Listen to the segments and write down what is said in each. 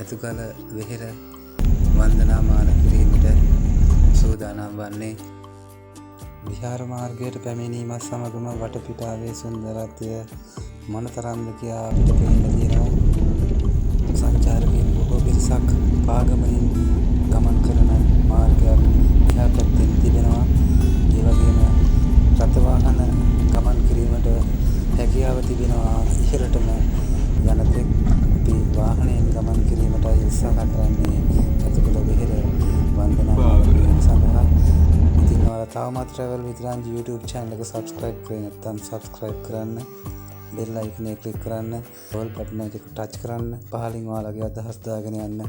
ඇතුකල වෙහෙර වන්දනාමාන කිරීමට සූදානම් වන්නේ විහාර මාර්ගයට පැමිණීමත් සමගම වටපිටාවේ සුන්දරත්වය මොනතරම්ද කියා අපිට පේන්න තියෙනවා. සංචාරකයන් බොහෝ පිරිසක් පාගමනින් ගමන් කරන මාර්ගයක් එහා පැත්තෙන් තිබෙනවා. ඒ වගේම රථවාහන ගමන් කිරීමට හැකියාව තිබෙනවා. ඉහළටම යනතෙක් අපි වාහනයෙන් ගමන් කිරීමටයි උත්සාහ කරන්නේ ඇතුකල වෙහෙර වන්දනාමාන කිරීම සඳහා. ඉතින් ඔයාලා තවමත් travel with Ranji YouTube channel එක subscribe කරේ නැත්නම් subscribe කරන්න, bell icon එක click කරන්න, all button එක touch කරන්න, පහලින් ඔයාලගේ අදහස් දාගෙන යන්න.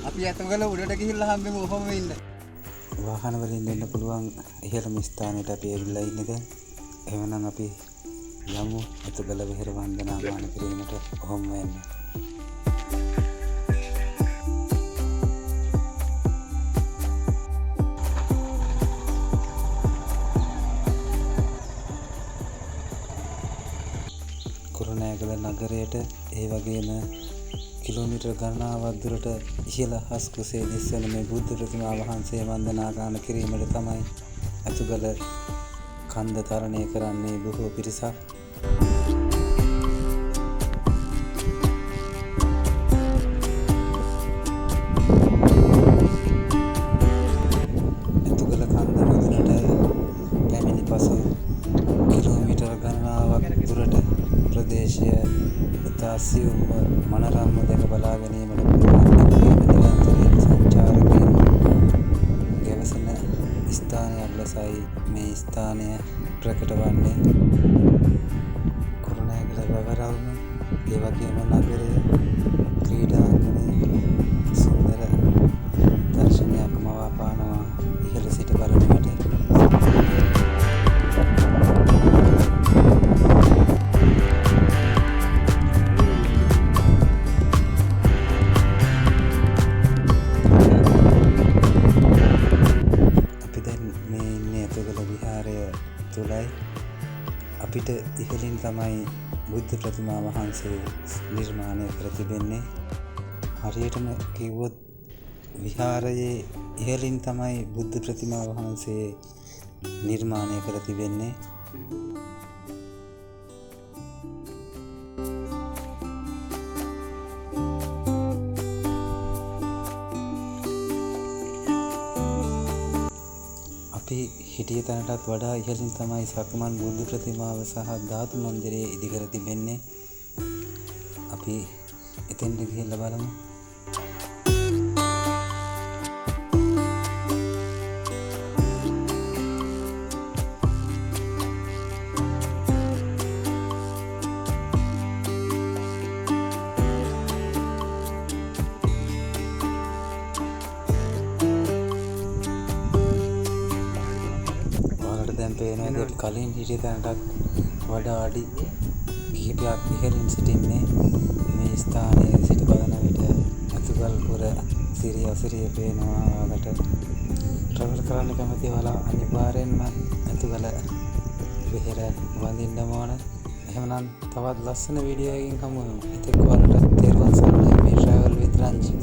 අපි ඇතුකල උඩට ගිහිල්ලා හම්බෙමු ඔහොම ඉන්න. වාහන වලින් එන්න පුළුවන් ඉහළම ස්ථානයට අපි ඇවිල්ලා ඉන්නේ දැන්. එහෙනම් අපි යමු ඇතුකල වෙහෙර වන්දනාමාන කිරීමට. ඔහොම වෙන්න. කුරුණෑගල නගරයට ඒ වගේම කිලෝමීටර් ගණනාවක් දුරට ඉහළ හස් කුසේ දිස්වන මේ බුද්ධ ප්‍රතිමා වහන්සේ වන්දනාමාන කිරීමට තමයි ඇතුකල කන්ද තරණය කරන්නේ බොහෝ පිරිසක්. ඇතුකල කන්ද මුදුනට පැමිණි පසු කිලෝමීටර් ගණනාවක් දුරට ප්‍රදේශය ඉතා සියුම්ව මනරම්ව දැක බලා ගැනීමට පුළුවන්. නිරන්තරයෙන් සංචාරකයන් ගැවසෙන ස්ථානයක් ලෙසයි මේ ස්ථානය ප්‍රකට වන්නේ. කුරුණෑගල වැවරල්ම ඒ වගේම නගරය ක්‍රීඩාංගණය සුන්දර දර්ශනයක් මවා පානවා ඉහළ සිට බලන විට. විහාරය තුළයි. අපිට ඉහළින් තමයි බුද්ධ ප්‍රතිමා වහන්සේ නිර්මාණය කර තිබෙන්නේ. හරියටම කිව්වොත් විහාරයේ ඉහළින් තමයි බුද්ධ ප්‍රතිමා වහන්සේ නිර්මාණය කර තිබෙන්නේ. අපි හිටිය තැනටත් වඩා ඉහළින් තමයි සක්මන් බුදු ප්‍රතිමාව සහ ධාතු මන්දිරය ඉදිකර තිබෙන්නේ. අපි එතෙන්ට ගිහිල්ලා බලමු. දැන් පේනවාද අපි කලින් හිටිය තැනටත් වඩා අඩි කිහිපයක් ඉහළින් සිටින්නේ. මේ ස්ථානයේ සිට බලන විට ඇතුකල් පුර සිරිය අසිරිය පේනවා. ඔයාලට ට්‍රැවල් කරන්න කැමති ඔයාලා අනිවාර්යෙන්ම ඇතුකල වෙහෙර වඳින්න ඕන. එහෙනම් තවත් ලස්සන වීඩියෝ එකකින් හමු වෙමු. එතෙක් ඔයාලට තෙරුවන් සරණයි. මේ travel with Ranji.